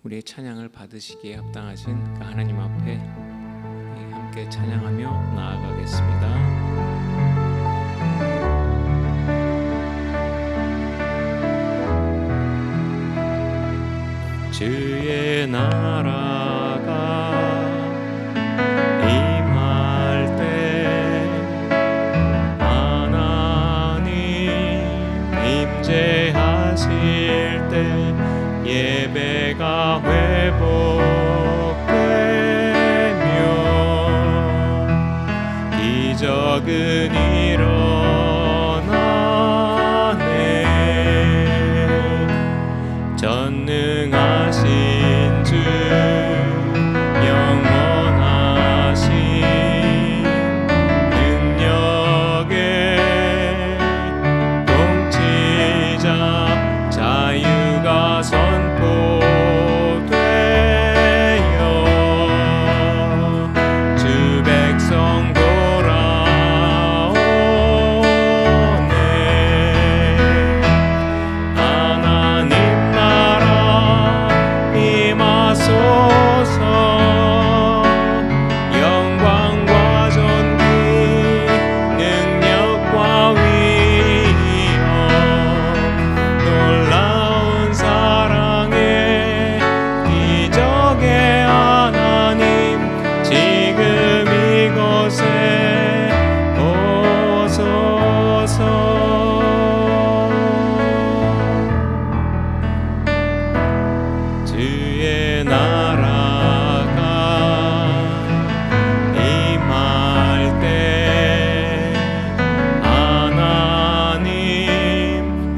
우리의 찬양을 받으시기에 합당하신 그 하나님 앞에 함께 찬양하며 나아가겠습니다. 주의 나라가 임할 때 하나님 임재하실 때 예배가 회복되며 기적은 일어나네. 전능하신 주 영원하신 능력의 통치자 자유가 선포되어 주 백성 돌아오네. 하나님 나라 임하소서. 영광과 존귀 능력과 위엄 놀라운 사랑의 기적의 하나님 지금 이곳에 오소서. 주의 나라가 임할 때 하나님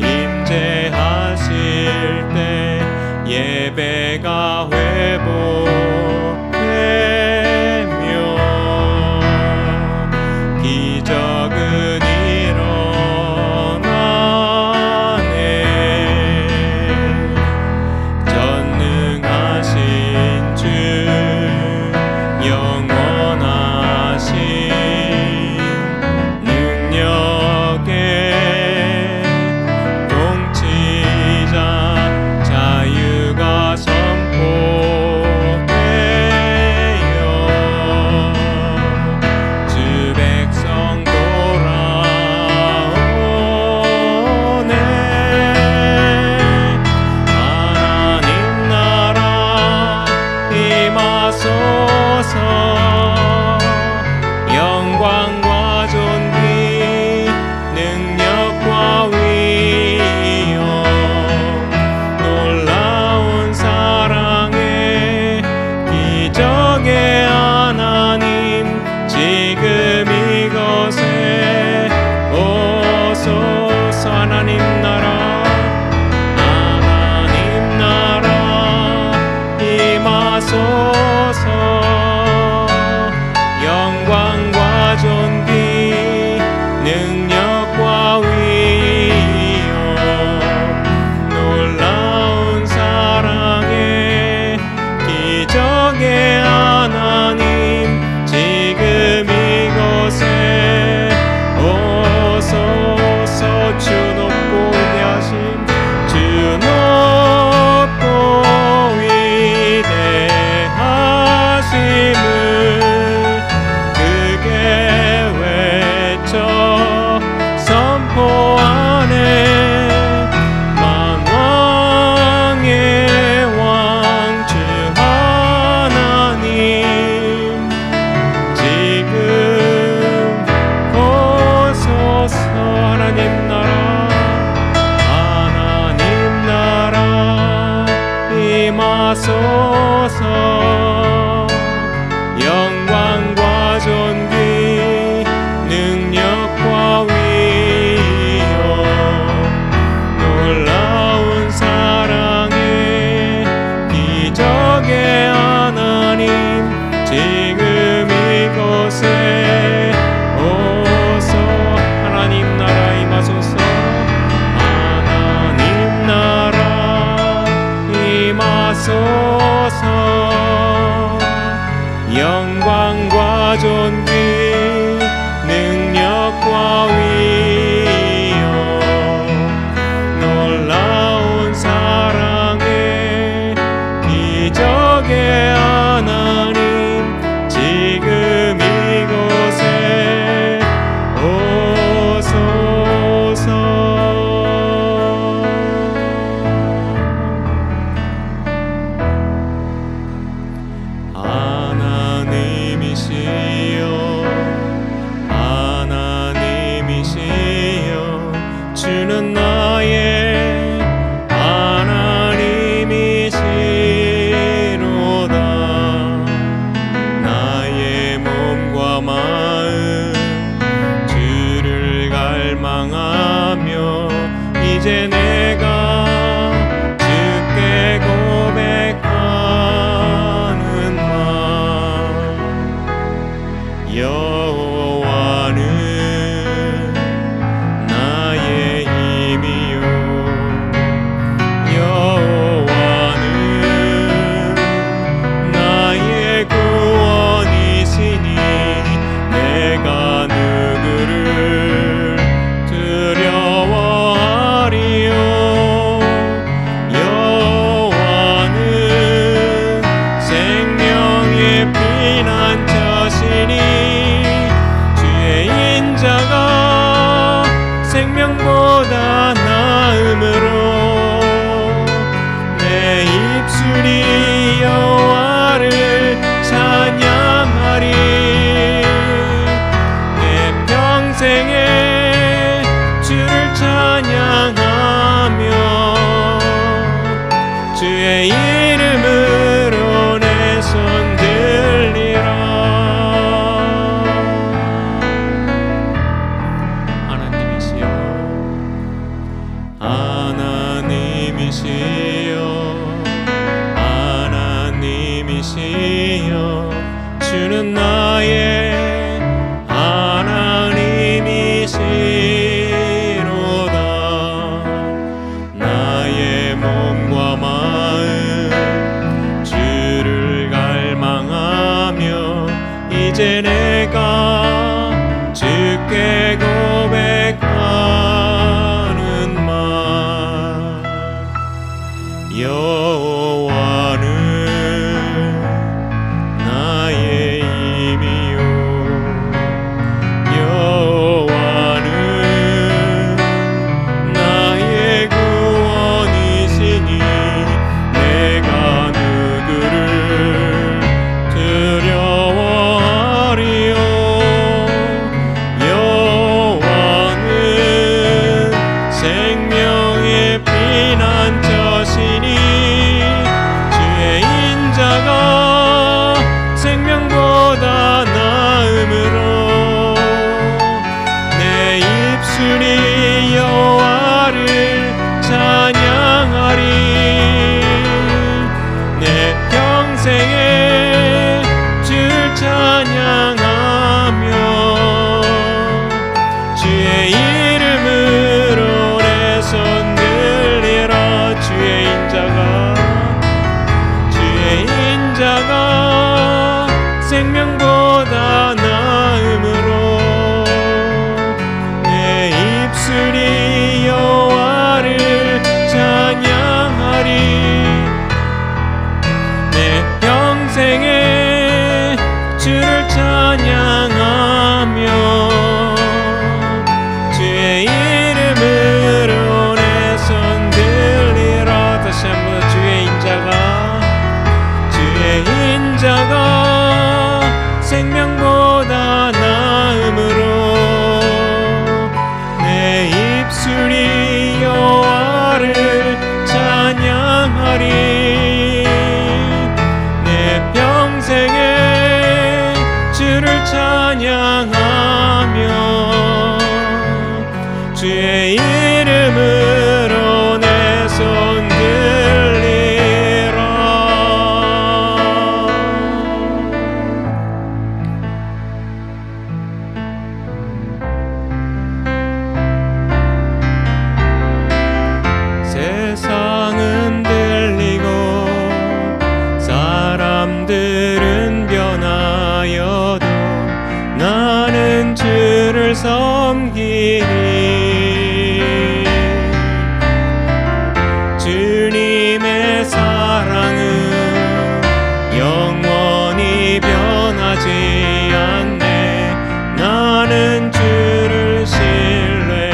임재하실 때 예배가 회복되며 기적은 일어나네. 전능하신 주 영원하신 능력의 통치자 자유가 선포되어 주 백성 돌아오네. 하나님 나라 임하소서. 영광과 존귀 능력과 위엄 놀라운 사랑의 기적의 하나님 지금 이곳에 오소서. 하나님 나라 임하소서. 영광과 존귀 능력과 위엄 놀라운 사랑의 기적의 하나님 지금 이곳에 오소서. 주 높고 위대하신 주 높고 위대하심을 크게 외쳐 선포하네. 만왕의 왕 주 하나님 지금 오소서. 하나님 나라 임하소서. 영광과 존귀 능력과 위엄 놀라운 사랑의 기적의 하나님 지금 이곳에 오소. 하나님 나라 임하소서. 하나님 나라 임하소서. 영광과 존귀 능력과 위엄 놀라운 사랑의 하나님이시여 주는 나의 하나님이시로다. 나의 몸과 마음 주를 갈망하며 이제 내가 주께 고백하는 말. 여호와는 나의 힘이요 여호와는 나의 구원이시니 내가 누구를 두려워하리요. 여호와는 생명의 피난처시니 주의 인자가 생명보다 나음으로 내 입술이 여호와를 찬양하리. 내 평생에 주를 찬양하며 주의 이름으로 내 손 들리라. 주의 인자가 생명보다 나음으로 내 입술이 여호와를 찬양하리. 내 평생에 주를 찬양하며 주의 이름으로 내 손 들리라. 다시 한번 주의 인자가 생명보다 나음으로 내 입술이 여호와를 찬양하리. 내 평생에 주를 찬양하며 주의 이름으로 내 손 들리라. 세상은 들리고 사람들은 변하여도 나는 주를 섬기리. 주님의 사랑은 영원히 변하지 않네. 나는 주를 신뢰.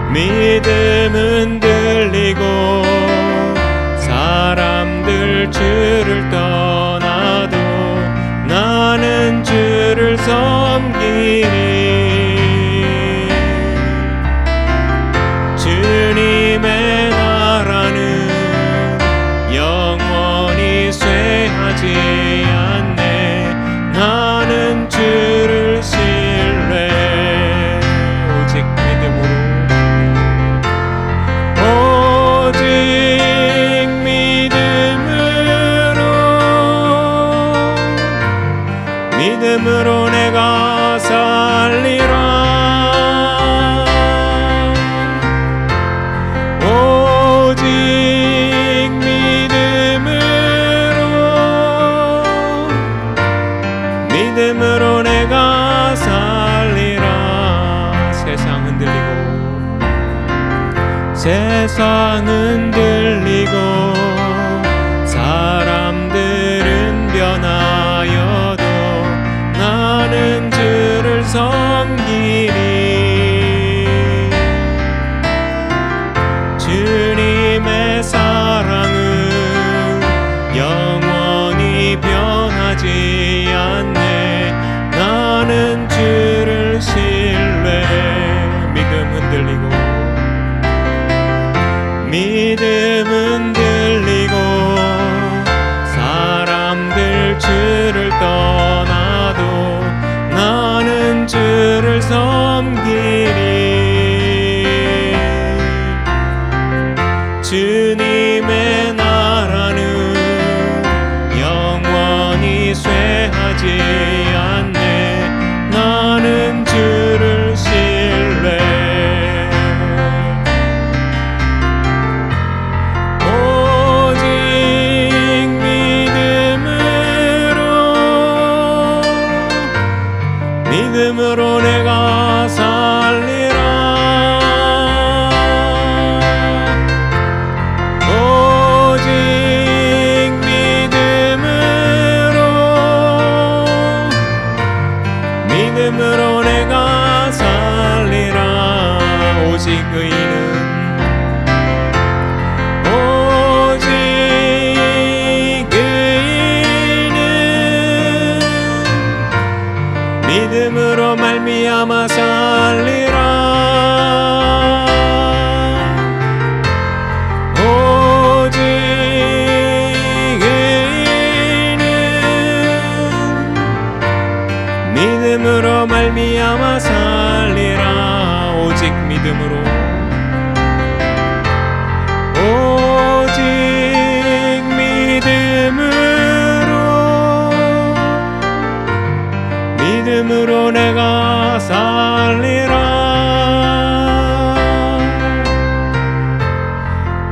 믿음은 들리고 사람들 주를 떠나도 나는 주를 섬기리. 주님의 나라는 영원히 쇠하지 않네. 나는 주를 신뢰. 오직 믿음으로 내가 살리라. 오직 믿음으로 내가 살리라. 세상은 들리고 사람들은 변하여도 나는 주를 섬기리. 주님의 사랑은 영원히 변하지 않네. 나는 주를 신뢰. 믿음은 들리고 사람들 주를 떠나도 나는 주를 섬기리. 오직 의인은 믿음으로 말미암아 살리라. 오직 의인은 믿음으로 말미암아 살리라. 오직 믿음으로, 오직 믿음으로 내가 살리라.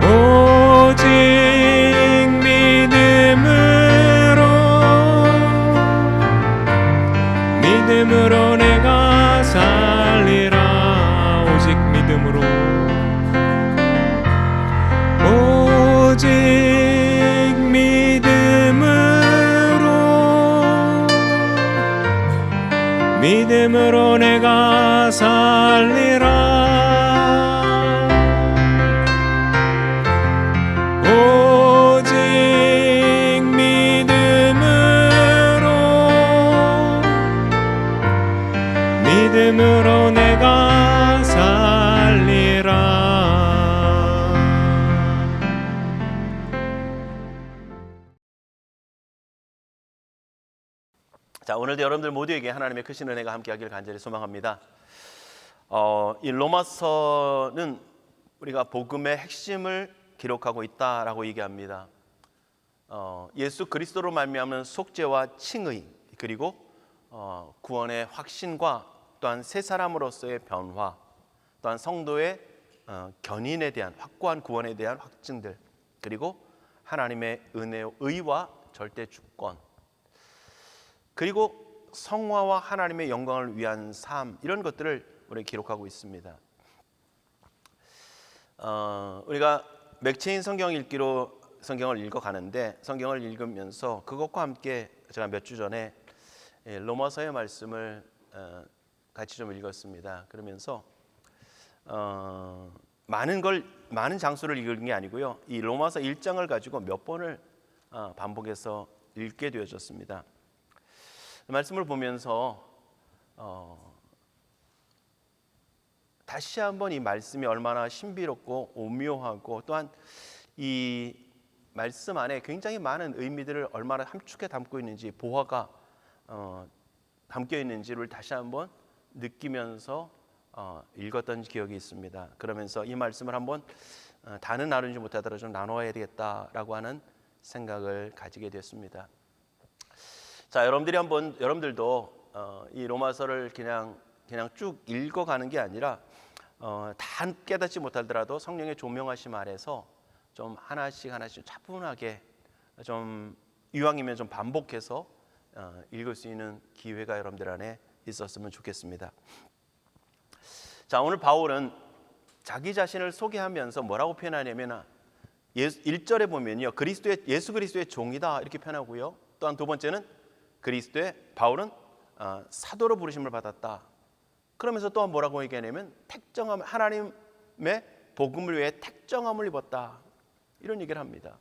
오직 믿음으로 내가 살리라. 오직 믿음으로, 오직 믿음으로 내가 살리라. 오직 믿음으로 내가 살리라. 자, 오늘도 여러분들 모두에게 하나님의 크신 은혜가 함께하기를 간절히 소망합니다. 이 로마서는 우리가 복음의 핵심을 기록하고 있다라고 얘기합니다. 예수 그리스도로 말미암은 속죄와 칭의, 그리고 구원의 확신과 또한 새 사람으로서의 변화, 또한 성도의 견인에 대한 확고한 구원에 대한 확증들, 그리고 하나님의 은혜, 의와 절대 주권, 그리고 성화와 하나님의 영광을 위한 삶, 이런 것들을 우리 기록하고 있습니다. 우리가 맥체인 성경 읽기로 성경을 읽어가는데, 성경을 읽으면서 그것과 함께 제가 몇 주 전에 로마서의 말씀을 같이 좀 읽었습니다. 그러면서 많은 장수를 읽은 게 아니고요, 이 로마서 1장을 가지고 몇 번을 반복해서 읽게 되어졌습니다. 말씀을 보면서 다시 한번 이 말씀이 얼마나 신비롭고 오묘하고, 또한 이 말씀 안에 굉장히 많은 의미들을 얼마나 함축해 담고 있는지, 보화가 담겨 있는지를 다시 한번 느끼면서 읽었던 기억이 있습니다. 그러면서 이 말씀을 한번 다는 나누지 못하더라도 좀 나눠야 되겠다라고 하는 생각을 가지게 됐습니다. 자, 여러분들도 이 로마서를 그냥 쭉 읽어가는 게 아니라 다 깨닫지 못하더라도 성령의 조명하심 아래서 좀 하나씩 차분하게, 좀 이왕이면 좀 반복해서 읽을 수 있는 기회가 여러분들 안에 있었으면 좋겠습니다. 자, 오늘 바울은 자기 자신을 소개하면서 뭐라고 표현하냐면 1절에 보면요, 예수 그리스도의 종이다 이렇게 표현하고요, 또한 두 번째는 바울은 사도로 부르심을 받았다. 그러면서 또한 뭐라고 얘기하냐면 하나님의 복음을 위해 택정함을 입었다, 이런 얘기를 합니다.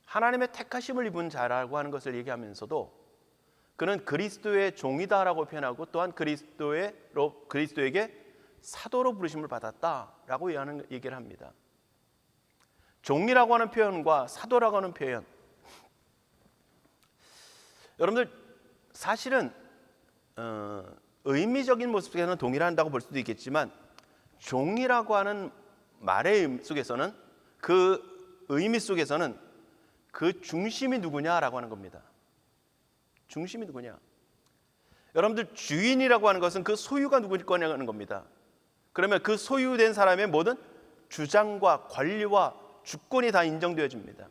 하나님의 택하심을 입은 자라고 하는 것을 얘기하면서도 그는 그리스도의 종이다라고 표현하고, 또한 그리스도에게 사도로 부르심을 받았다라고 얘기를 합니다. 종이라고 하는 표현과 사도라고 하는 표현, 여러분들 사실은 의미적인 모습에서는 동일한다고 볼 수도 있겠지만, 종이라고 하는 말의 속에서는, 그 의미 속에서는 그 중심이 누구냐라고 하는 겁니다. 중심이 누구냐? 여러분들 주인이라고 하는 것은 그 소유가 누구일 거냐는 겁니다. 그러면 그 소유된 사람의 모든 주장과 권리와 주권이 다 인정되어집니다.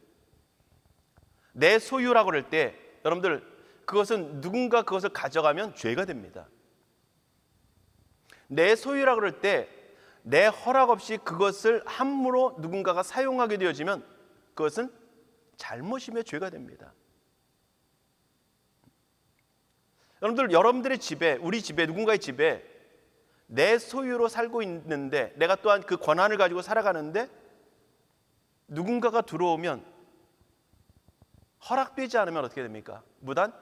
내 소유라고 할 때 여러분들 그것은 누군가 그것을 가져가면 죄가 됩니다. 내 소유라고 할 때 내 허락 없이 그것을 함부로 누군가가 사용하게 되어지면 그것은 잘못이며 죄가 됩니다. 여러분들의 집에, 우리 집에, 누군가의 집에 내 소유로 살고 있는데, 내가 또한 그 권한을 가지고 살아가는데 누군가가 들어오면 허락되지 않으면 어떻게 됩니까? 무단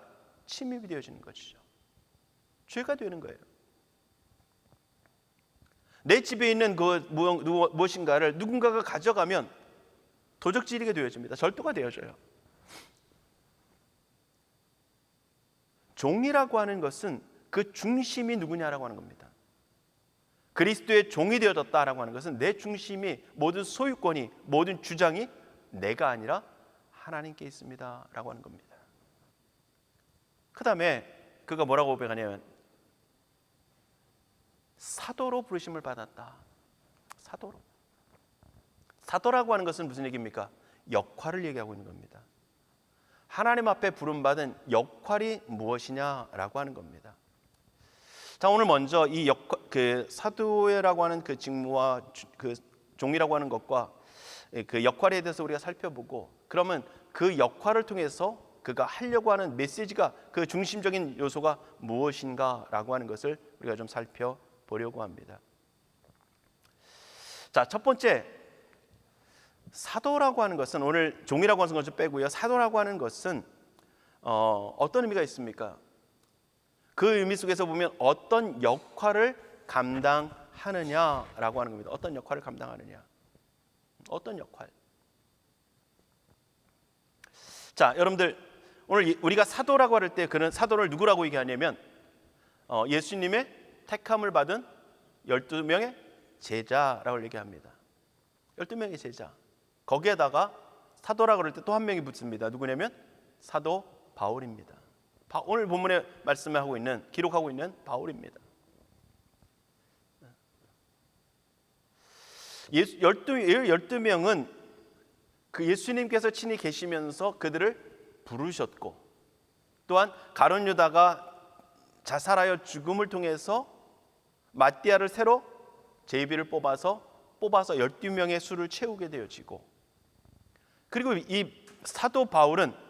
침입이 되어지는 것이죠. 죄가 되는 거예요. 내 집에 있는 그 무엇인가를 누군가가 가져가면 도적질이게 되어집니다. 절도가 되어져요. 종이라고 하는 것은 그 중심이 누구냐라고 하는 겁니다. 그리스도의 종이 되어졌다라고 하는 것은 내 중심이, 모든 소유권이, 모든 주장이 내가 아니라 하나님께 있습니다 라고 하는 겁니다. 그 다음에 그가 뭐라고 고백하냐면 사도로 부르심을 받았다. 사도라고 하는 것은 무슨 얘기입니까? 역할을 얘기하고 있는 겁니다. 하나님 앞에 부름받은 역할이 무엇이냐라고 하는 겁니다. 자, 오늘 먼저 이 사도라고 하는 그 직무와 그 종이라고 하는 것과 그 역할에 대해서 우리가 살펴보고, 그러면 그 역할을 통해서 그가 하려고 하는 메시지가, 그 중심적인 요소가 무엇인가라고 하는 것을 우리가 좀 살펴보려고 합니다. 자, 첫 번째, 사도라고 하는 것은, 오늘 종이라고 하는 것을 빼고요, 사도라고 하는 것은 어떤 의미가 있습니까? 그 의미 속에서 보면 어떤 역할을 감당하느냐라고 하는 겁니다. 어떤 역할을 감당하느냐, 어떤 역할. 자, 여러분들, 오늘 우리가 사도라고 할 때 그는 사도를 누구라고 얘기하냐면 예수님의 택함을 받은 12명의 제자라고 얘기합니다. 12명의 제자. 거기에다가 사도라고 할 때 또 한 명이 붙습니다. 누구냐면 사도 바울입니다. 오늘 본문에 말씀하고 있는, 기록하고 있는 바울입니다. 12명은 그 예수님께서 친히 계시면서 그들을 부르셨고, 또한 가룟 유다가 자살하여 죽음을 통해서 마띠아를 새로 제비를 뽑아서 12명의 수를 채우게 되어지고, 그리고 이 사도 바울은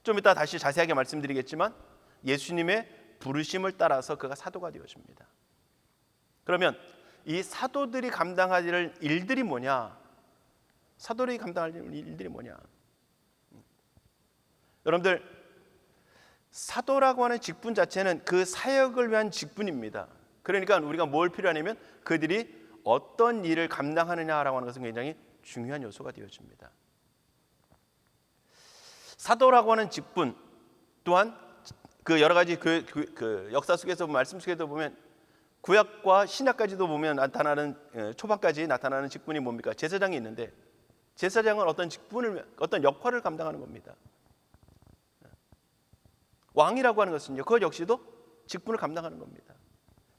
좀 이따 다시 자세하게 말씀드리겠지만 예수님의 부르심을 따라서 그가 사도가 되어집니다. 그러면 이 사도들이 감당할 일들이 뭐냐? 사도들이 감당할 일들이 뭐냐? 여러분들, 사도라고 하는 직분 자체는 그 사역을 위한 직분입니다. 그러니까 우리가 뭘 필요하냐면 그들이 어떤 일을 감당하느냐라고 하는 것은 굉장히 중요한 요소가 되어집니다. 사도라고 하는 직분 또한 그 여러 가지 그 역사 속에서, 말씀 속에도 보면 구약과 신약까지도 보면 나타나는, 초반까지 나타나는 직분이 뭡니까? 제사장이 있는데, 제사장은 어떤 역할을 감당하는 겁니다. 왕이라고 하는 것은요, 그것 역시도 직분을 감당하는 겁니다.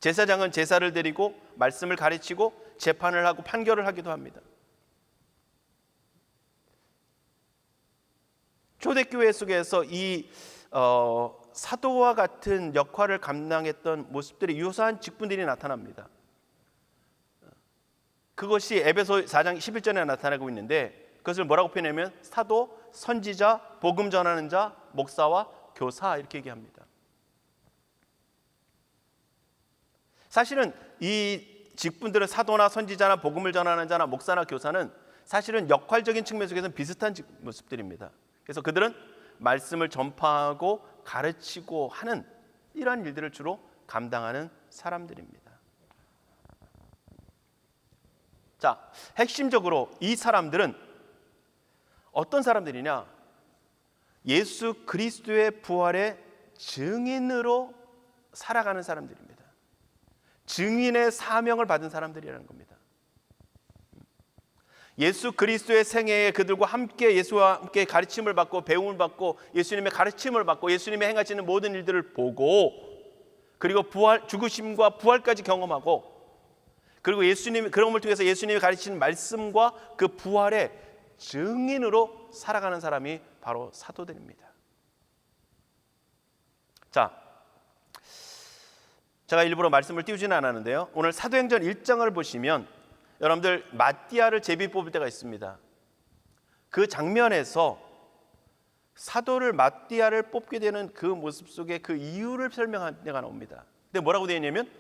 제사장은 제사를 드리고 말씀을 가르치고 재판을 하고 판결을 하기도 합니다. 초대교회 속에서 이 사도와 같은 역할을 감당했던 모습들이, 유사한 직분들이 나타납니다. 그것이 에베소 4장 11절에 나타나고 있는데, 그것을 뭐라고 표현하면 사도, 선지자, 복음 전하는 자, 목사와 교사, 이렇게 얘기합니다. 사실은 이 직분들은, 사도나 선지자나 복음을 전하는 자나 목사나 교사는 사실은 역할적인 측면 속에서는 비슷한 모습들입니다. 그래서 그들은 말씀을 전파하고 가르치고 하는 이러한 일들을 주로 감당하는 사람들입니다. 자, 핵심적으로 이 사람들은 어떤 사람들이냐? 예수 그리스도의 부활의 증인으로 살아가는 사람들입니다. 증인의 사명을 받은 사람들이라는 겁니다. 예수 그리스도의 생애에 그들과 함께, 예수와 함께 가르침을 받고 배움을 받고 예수님의 가르침을 받고 예수님의 행하시는 모든 일들을 보고, 그리고 죽으심과 부활까지 경험하고, 그리고 그런 통해서 예수님이 가르치는 말씀과 그 부활의 증인으로 살아가는 사람이 바로 사도들입니다. 자, 제가 일부러 말씀을 띄우지는 않았는데요, 오늘 사도행전 1장을 보시면 여러분들 마띠아를 제비 뽑을 때가 있습니다. 그 장면에서 사도를, 마띠아를 뽑게 되는 그 모습 속에 그 이유를 설명한 데가 나옵니다. 근데 뭐라고 되어 있냐면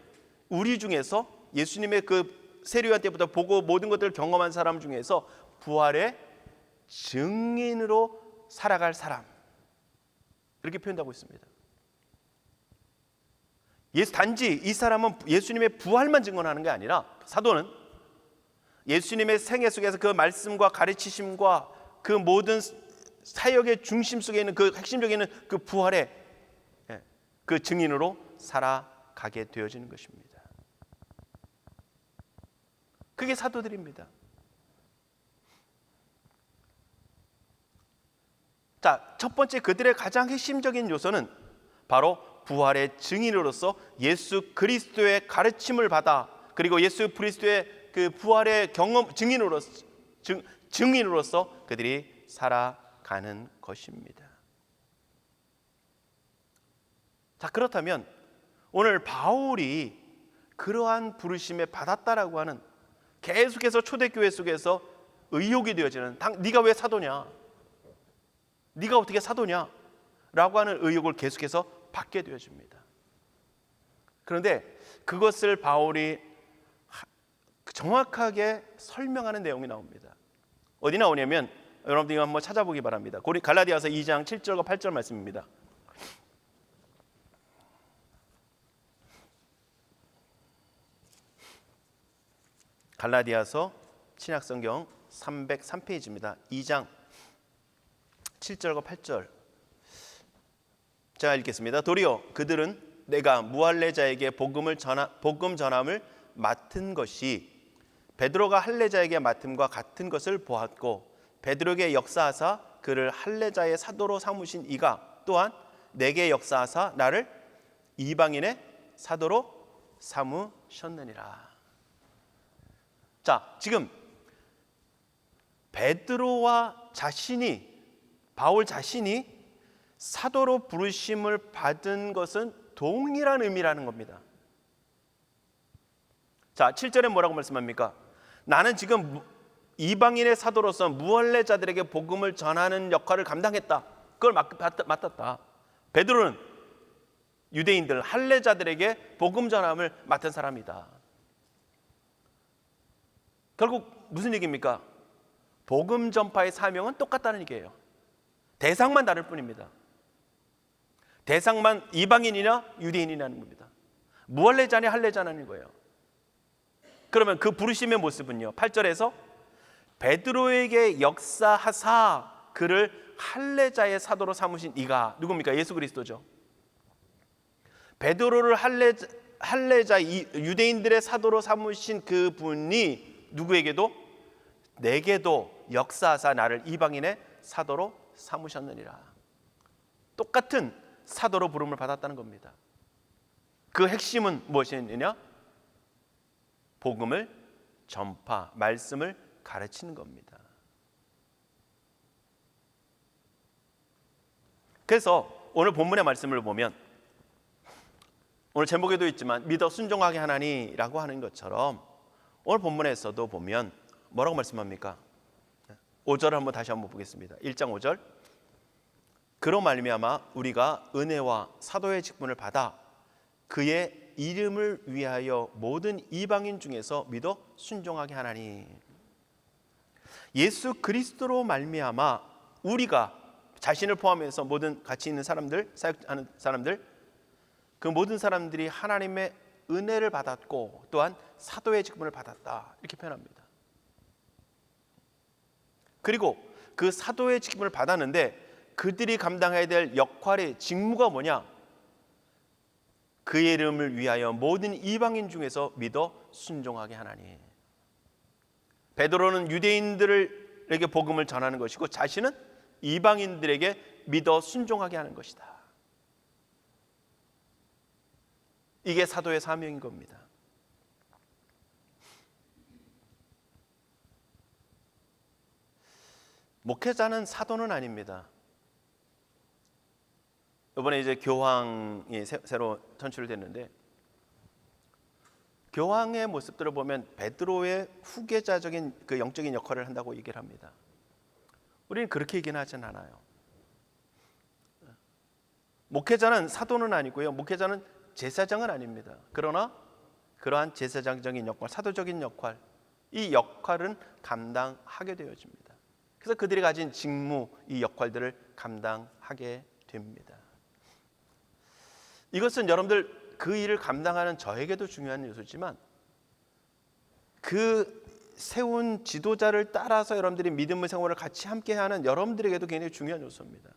우리 중에서 예수님의 그 세례요한 때부터 보고 모든 것들을 경험한 사람 중에서 부활의 증인으로 살아갈 사람, 이렇게 표현하고 있습니다. 단지 이 사람은 예수님의 부활만 증언하는 게 아니라, 사도는 예수님의 생애 속에서 그 말씀과 가르치심과 그 모든 사역의 중심 속에 있는 그 핵심적인 그 부활의 그 증인으로 살아가게 되어지는 것입니다. 그게 사도들입니다. 자, 첫 번째 그들의 가장 핵심적인 요소는 바로 부활의 증인으로서 예수 그리스도의 가르침을 받아, 그리고 예수 그리스도의 그 부활의 경험 증인으로서 그들이 살아가는 것입니다. 자, 그렇다면 오늘 바울이 그러한 부르심에 받았다라고 하는, 계속해서 초대교회 속에서 의혹이 되어지는, 네가 왜 사도냐, 네가 어떻게 사도냐 라고 하는 의혹을 계속해서 받게 되어집니다. 그런데 그것을 바울이 정확하게 설명하는 내용이 나옵니다. 어디 나오냐면, 여러분들이 한번 찾아보기 바랍니다. 갈라디아서 2장 7절과 8절 말씀입니다. 갈라디아서 신약성경 303페이지입니다. 2장 7절과 8절. 제가 읽겠습니다. 도리어 그들은 내가 무할례자에게 복음 전함을 맡은 것이 베드로가 할례자에게 맡음과 같은 것을 보았고, 베드로에게 역사하사 그를 할례자의 사도로 삼으신 이가 또한 내게 역사하사 나를 이방인의 사도로 삼으셨느니라. 자, 지금 베드로와 바울 자신이 사도로 부르심을 받은 것은 동일한 의미라는 겁니다. 자, 7절에 뭐라고 말씀합니까? 나는 지금 이방인의 사도로서 무할례자들에게 복음을 전하는 역할을 감당했다. 그걸 맡았다. 베드로는 유대인들 할례자들에게 복음 전함을 맡은 사람이다. 결국 무슨 얘기입니까? 복음 전파의 사명은 똑같다는 얘기예요. 대상만 다를 뿐입니다. 대상만 이방인이나 유대인이라는 겁니다. 무할례자냐 할례자냐는 거예요. 그러면 그 부르심의 모습은요, 8절에서 베드로에게 역사하사 그를 할례자의 사도로 삼으신 이가 누굽니까? 예수 그리스도죠. 베드로를 할례자 유대인들의 사도로 삼으신 그 분이 누구에게도, 내게도 역사하사 나를 이방인의 사도로 삼으셨느니라. 똑같은 사도로 부름을 받았다는 겁니다. 그 핵심은 무엇이냐? 복음을 전파, 말씀을 가르치는 겁니다. 그래서 오늘 본문의 말씀을 보면, 오늘 제목에도 있지만 믿어 순종하게 하나니라고 하는 것처럼 오늘 본문에서도 보면 뭐라고 말씀합니까? 5절을 다시 한번 보겠습니다. 1장 5절. 그로 말미암아 우리가 은혜와 사도의 직분을 받아 그의 이름을 위하여 모든 이방인 중에서 믿어 순종하게 하나니. 예수 그리스도로 말미암아 우리가, 자신을 포함해서 모든 같이 있는 사람들, 사역하는 사람들, 그 모든 사람들이 하나님의 은혜를 받았고 또한 사도의 직분을 받았다, 이렇게 표현합니다. 그리고 그 사도의 직분을 받았는데 그들이 감당해야 될 역할의 직무가 뭐냐? 그의 이름을 위하여 모든 이방인 중에서 믿어 순종하게 하나니. 베드로는 유대인들에게 복음을 전하는 것이고 자신은 이방인들에게 믿어 순종하게 하는 것이다. 이게 사도의 사명인 겁니다. 목회자는 사도는 아닙니다. 이번에 이제 교황이 새로 선출됐는데, 교황의 모습들을 보면 베드로의 후계자적인 그 영적인 역할을 한다고 얘기를 합니다. 우리는 그렇게 얘기는 하진 않아요. 목회자는 사도는 아니고요, 목회자는 제사장은 아닙니다. 그러나 그러한 제사장적인 역할, 사도적인 역할, 이 역할은 감당하게 되어집니다. 그래서 그들이 가진 직무, 이 역할들을 감당하게 됩니다. 이것은 여러분들 그 일을 감당하는 저에게도 중요한 요소지만 그 세운 지도자를 따라서 여러분들이 믿음의 생활을 같이 함께하는 여러분들에게도 굉장히 중요한 요소입니다.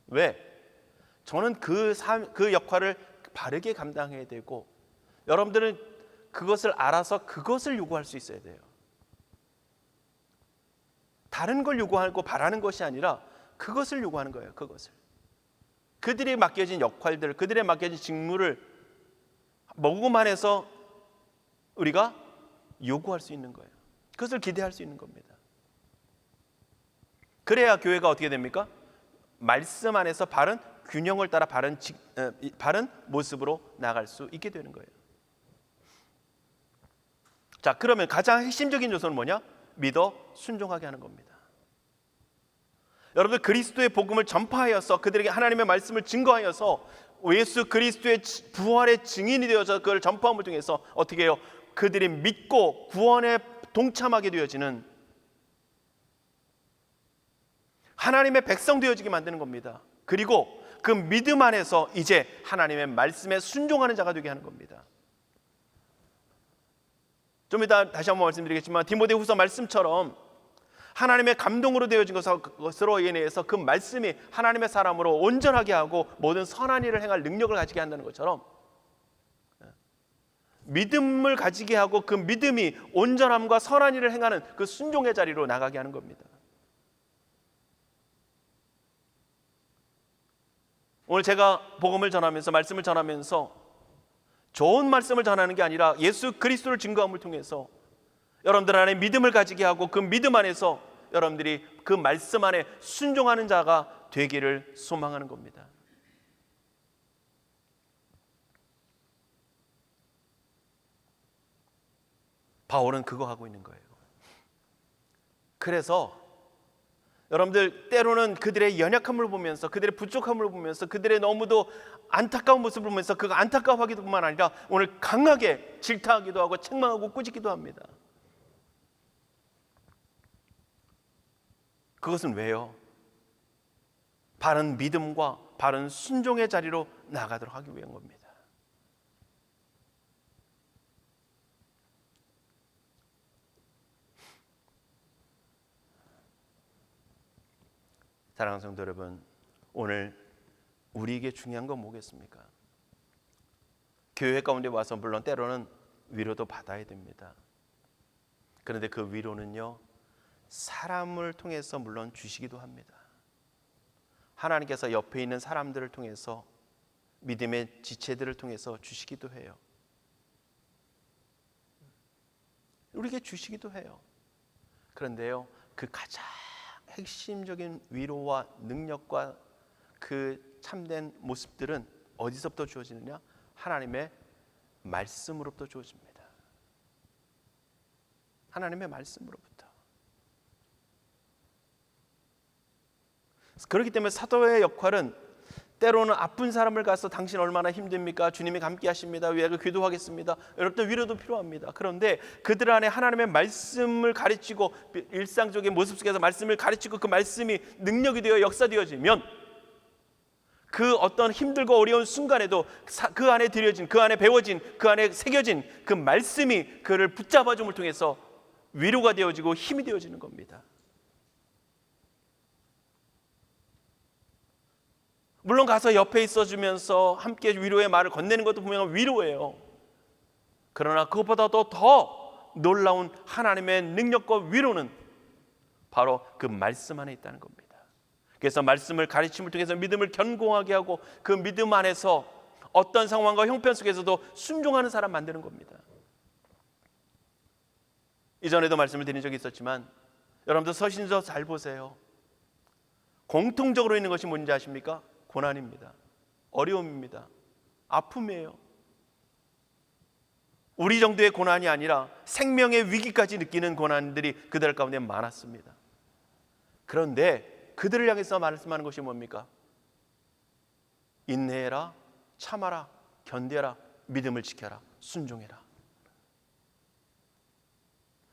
왜? 저는 그 역할을 바르게 감당해야 되고 여러분들은 그것을 알아서 그것을 요구할 수 있어야 돼요. 다른 걸 요구하고 바라는 것이 아니라 그것을 요구하는 거예요. 그것을. 그들이 맡겨진 역할들, 그들의 맡겨진 직무를 보고만 해서 우리가 요구할 수 있는 거예요. 그것을 기대할 수 있는 겁니다. 그래야 교회가 어떻게 됩니까? 말씀 안에서 바른 균형을 따라 바른 모습으로 나갈 수 있게 되는 거예요. 자, 그러면 가장 핵심적인 요소는 뭐냐? 믿어 순종하게 하는 겁니다. 여러분들 그리스도의 복음을 전파하여서 그들에게 하나님의 말씀을 증거하여서 예수 그리스도의 부활의 증인이 되어서 그걸 전파함을 통해서 어떻게 해요? 그들이 믿고 구원에 동참하게 되어지는 하나님의 백성 되어지게 만드는 겁니다. 그리고 그 믿음 안에서 이제 하나님의 말씀에 순종하는 자가 되게 하는 겁니다. 좀 이따 다시 한번 말씀드리겠지만 디모데후서 말씀처럼 하나님의 감동으로 되어진 것으로 인해서 그 말씀이 하나님의 사람으로 온전하게 하고 모든 선한 일을 행할 능력을 가지게 한다는 것처럼 믿음을 가지게 하고 그 믿음이 온전함과 선한 일을 행하는 그 순종의 자리로 나가게 하는 겁니다. 오늘 제가 복음을 전하면서 말씀을 전하면서 좋은 말씀을 전하는 게 아니라 예수 그리스도를 증거함을 통해서 여러분들 안에 믿음을 가지게 하고 그 믿음 안에서 여러분들이 그 말씀 안에 순종하는 자가 되기를 소망하는 겁니다. 바울은 그거 하고 있는 거예요. 그래서 여러분들 때로는 그들의 연약함을 보면서 그들의 부족함을 보면서 그들의 너무도 안타까운 모습을 보면서 그거 안타까워하기뿐만 아니라 오늘 강하게 질타하기도 하고 책망하고 꾸짖기도 합니다. 그것은 왜요? 바른 믿음과 바른 순종의 자리로 나가도록 하기 위한 겁니다. 사랑하는 성도 여러분, 오늘 우리에게 중요한 건 뭐겠습니까? 교회 가운데 와서 물론 때로는 위로도 받아야 됩니다. 그런데 그 위로는요, 사람을 통해서 물론 주시기도 합니다. 하나님께서 옆에 있는 사람들을 통해서 믿음의 지체들을 통해서 주시기도 해요. 우리에게 주시기도 해요. 그런데요, 그 가장 핵심적인 위로와 능력과 그 참된 모습들은 어디서부터 주어지느냐? 하나님의 말씀으로부터 주어집니다. 하나님의 말씀으로부터. 그렇기 때문에 사도의 역할은 때로는 아픈 사람을 가서 당신 얼마나 힘듭니까? 주님이 함께 하십니다. 위하여 기도하겠습니다. 여러분들 위로도 필요합니다. 그런데 그들 안에 하나님의 말씀을 가르치고 일상적인 모습 속에서 말씀을 가르치고 그 말씀이 능력이 되어 역사되어지면 그 어떤 힘들고 어려운 순간에도 그 안에 들여진, 그 안에 배워진, 그 안에 새겨진 그 말씀이 그를 붙잡아줌을 통해서 위로가 되어지고 힘이 되어지는 겁니다. 물론 가서 옆에 있어주면서 함께 위로의 말을 건네는 것도 분명한 위로예요. 그러나 그것보다도 더 놀라운 하나님의 능력과 위로는 바로 그 말씀 안에 있다는 겁니다. 그래서 말씀을 가르침을 통해서 믿음을 견고하게 하고 그 믿음 안에서 어떤 상황과 형편 속에서도 순종하는 사람 만드는 겁니다. 이전에도 말씀을 드린 적이 있었지만 여러분들 서신서 잘 보세요. 공통적으로 있는 것이 뭔지 아십니까? 고난입니다. 어려움입니다. 아픔이에요. 우리 정도의 고난이 아니라 생명의 위기까지 느끼는 고난들이 그들 가운데 많았습니다. 그런데 그들을 향해서 말씀하는 것이 뭡니까? 인내해라, 참아라, 견뎌라, 믿음을 지켜라, 순종해라.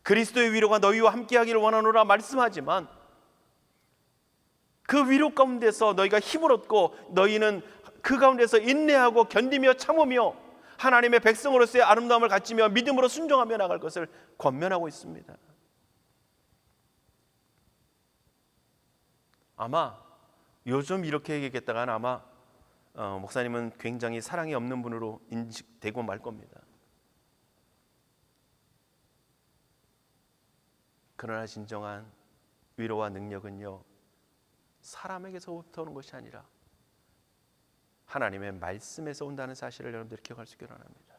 그리스도의 위로가 너희와 함께하기를 원하노라 말씀하지만 그 위로 가운데서 너희가 힘을 얻고 너희는 그 가운데서 인내하고 견디며 참으며 하나님의 백성으로서의 아름다움을 갖추며 믿음으로 순종하며 나갈 것을 권면하고 있습니다. 아마 요즘 이렇게 얘기했다가는 아마 목사님은 굉장히 사랑이 없는 분으로 인식되고 말 겁니다. 그러나 진정한 위로와 능력은요, 사람에게서부터 오는 것이 아니라 하나님의 말씀에서 온다는 사실을 여러분들이 기억할 수 있기를 원합니다.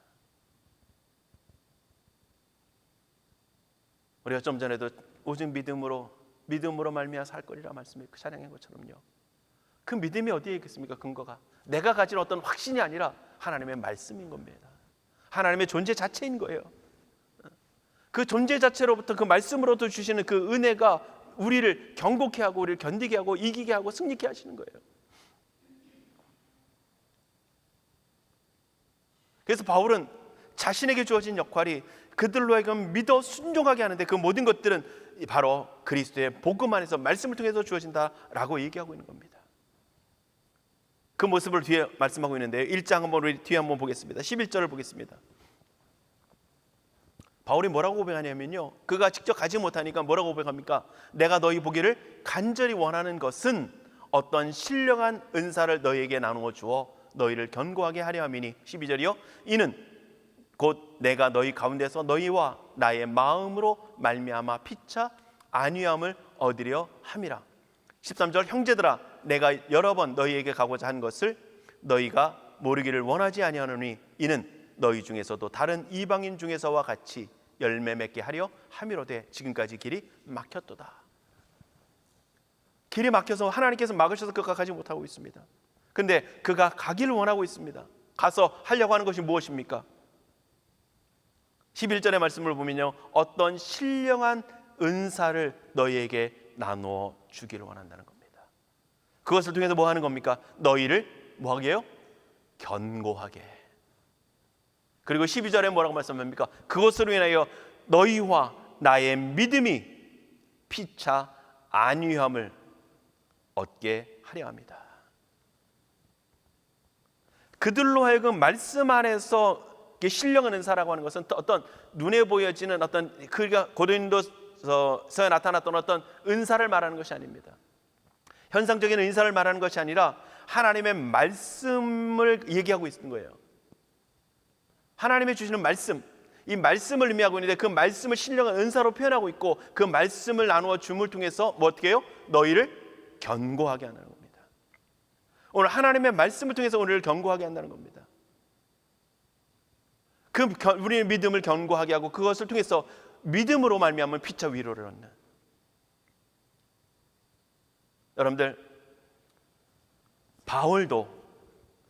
우리가 좀 전에도 오직 믿음으로 말미암아 살 거리라 말씀을 찬양한 것처럼요, 그 믿음이 어디에 있겠습니까? 근거가 내가 가진 어떤 확신이 아니라 하나님의 말씀인 겁니다. 하나님의 존재 자체인 거예요. 그 존재 자체로부터 그 말씀으로부터 주시는 그 은혜가 우리를 경고케 하고 우리를 견디게 하고 이기게 하고 승리케 하시는 거예요. 그래서 바울은 자신에게 주어진 역할이 그들로 하여금 믿어 순종하게 하는데 그 모든 것들은 바로 그리스도의 복음 안에서 말씀을 통해서 주어진다라고 얘기하고 있는 겁니다. 그 모습을 뒤에 말씀하고 있는데 1장 한번 우리 뒤에 한번 보겠습니다. 11절을 보겠습니다. 바울이 뭐라고 고백하냐면요, 그가 직접 가지 못하니까 뭐라고 고백합니까? 내가 너희 보기를 간절히 원하는 것은 어떤 신령한 은사를 너희에게 나누어 주어 너희를 견고하게 하려 함이니 12절이요 이는 곧 내가 너희 가운데서 너희와 나의 마음으로 말미암아 피차 안위함을 얻으려 함이라. 13절 형제들아 내가 여러 번 너희에게 가고자 한 것을 너희가 모르기를 원하지 아니하노니 이는 너희 중에서도 다른 이방인 중에서와 같이 열매 맺게 하려 함이로되 지금까지 길이 막혔도다. 길이 막혀서 하나님께서 막으셔서 그가 가지 못하고 있습니다. 근데 그가 가기를 원하고 있습니다. 가서 하려고 하는 것이 무엇입니까? 11절의 말씀을 보면요, 어떤 신령한 은사를 너희에게 나누어 주기를 원한다는 겁니다. 그것을 통해서 뭐 하는 겁니까? 너희를 뭐 하게 해요? 견고하게. 그리고 12절에 뭐라고 말씀합니까? 그것으로 인하여 너희와 나의 믿음이 피차 안위함을 얻게 하려 합니다. 그들로 하여금 말씀 안에서 신령한 은사라고 하는 것은 어떤 눈에 보여지는 어떤 그가 고린도서에 나타났던 어떤 은사를 말하는 것이 아닙니다. 현상적인 은사를 말하는 것이 아니라 하나님의 말씀을 얘기하고 있는 거예요. 하나님의 주시는 말씀, 이 말씀을 의미하고 있는데 그 말씀을 신령한 은사로 표현하고 있고 그 말씀을 나누어 줌을 통해서 뭐 어떻게 해요? 너희를 견고하게 하는 겁니다. 오늘 하나님의 말씀을 통해서 우리를 견고하게 한다는 겁니다. 그 우리의 믿음을 견고하게 하고 그것을 통해서 믿음으로 말미암아 피차 위로를 얻는. 여러분들, 바울도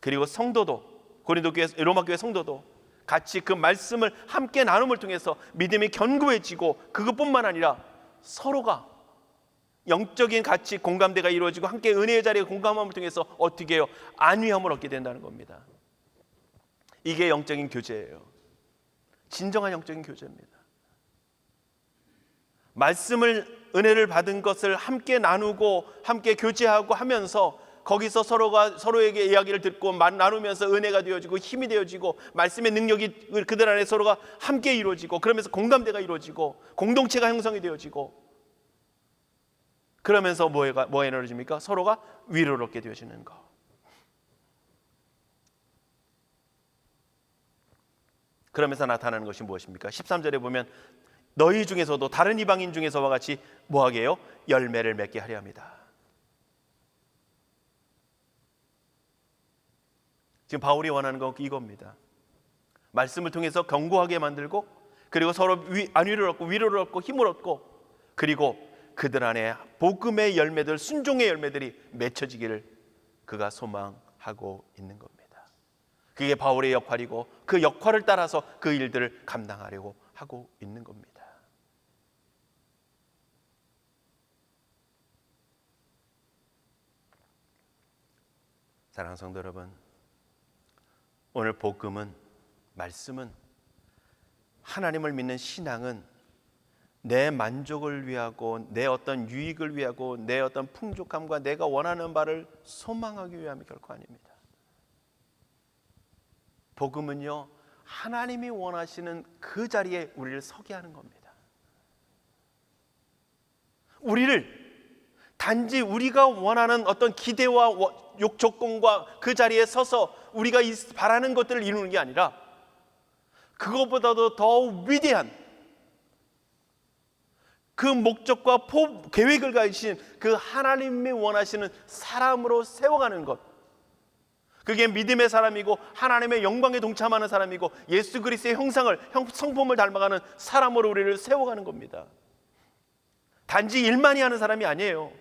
그리고 성도도 고린도 교회, 로마 교회 성도도 같이 그 말씀을 함께 나눔을 통해서 믿음이 견고해지고 그것뿐만 아니라 서로가 영적인 같이 공감대가 이루어지고 함께 은혜의 자리에 공감함을 통해서 어떻게 해요? 안위함을 얻게 된다는 겁니다. 이게 영적인 교제예요. 진정한 영적인 교제입니다. 말씀을 은혜를 받은 것을 함께 나누고 함께 교제하고 하면서 거기서 서로가 서로에게 이야기를 듣고 나누면서 은혜가 되어지고 힘이 되어지고 말씀의 능력이 그들 안에 서로가 함께 이루어지고 그러면서 공감대가 이루어지고 공동체가 형성이 되어지고 그러면서 뭐에 이루어집니까? 서로가 위로를 얻게 되어지는 것. 그러면서 나타나는 것이 무엇입니까? 13절에 보면 너희 중에서도 다른 이방인 중에서와 같이 뭐하게 해요? 열매를 맺게 하려 합니다. 지금 바울이 원하는 건 이겁니다. 말씀을 통해서 견고하게 만들고 그리고 서로 안위를 얻고 위로를 얻고 힘을 얻고 그리고 그들 안에 복음의 열매들, 순종의 열매들이 맺혀지기를 그가 소망하고 있는 겁니다. 그게 바울의 역할이고 그 역할을 따라서 그 일들을 감당하려고 하고 있는 겁니다. 사랑하는 성도 여러분, 오늘 복음은, 말씀은, 하나님을 믿는 신앙은 내 만족을 위하고 내 어떤 유익을 위하고 내 어떤 풍족함과 내가 원하는 바를 소망하기 위함이 결코 아닙니다. 복음은요, 하나님이 원하시는 그 자리에 우리를 서게 하는 겁니다. 우리를 단지 우리가 원하는 어떤 기대와 조건과 그 자리에 서서 우리가 바라는 것들을 이루는 게 아니라 그것보다도 더 위대한 그 목적과 계획을 가지신 그 하나님이 원하시는 사람으로 세워가는 것, 그게 믿음의 사람이고 하나님의 영광에 동참하는 사람이고 예수 그리스도의 성품을 닮아가는 사람으로 우리를 세워가는 겁니다. 단지 일만이 하는 사람이 아니에요.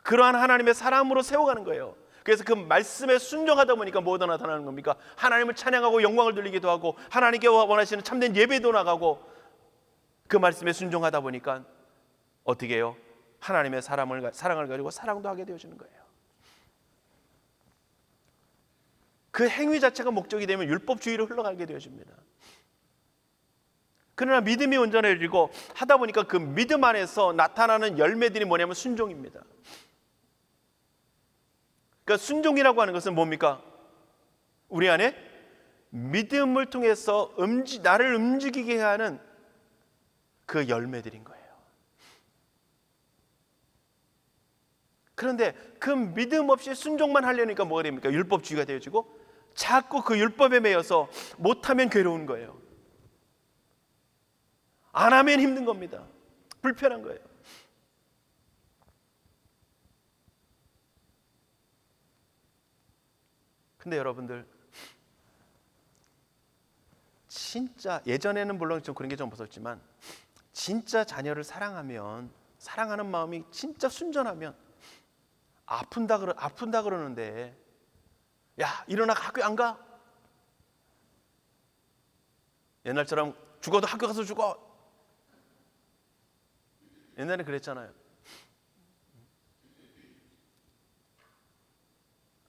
그러한 하나님의 사람으로 세워가는 거예요. 그래서 그 말씀에 순종하다 보니까 뭐가 나타나는 겁니까? 하나님을 찬양하고 영광을 돌리기도 하고 하나님께 원하시는 참된 예배도 나가고, 그 말씀에 순종하다 보니까 어떻게 해요? 하나님의 사랑을 가지고 사랑도 하게 되어지는 거예요. 그 행위 자체가 목적이 되면 율법주의로 흘러가게 되어집니다. 그러나 믿음이 온전해지고 하다 보니까 그 믿음 안에서 나타나는 열매들이 뭐냐면 순종입니다. 그러니까 순종이라고 하는 것은 뭡니까? 우리 안에 믿음을 통해서 나를 움직이게 하는 그 열매들인 거예요. 그런데 그 믿음 없이 순종만 하려니까 뭐가 됩니까? 율법주의가 되어지고 자꾸 그 율법에 매여서 못하면 괴로운 거예요. 안 하면 힘든 겁니다. 불편한 거예요. 근데 여러분들, 진짜 예전에는 물론 좀 그런 게 좀 무섭지만 진짜 자녀를 사랑하는 마음이 진짜 순전하면 아픈다 그러는데, 야, 일어나 학교 안 가? 옛날처럼 죽어도 학교 가서 죽어. 옛날에 그랬잖아요.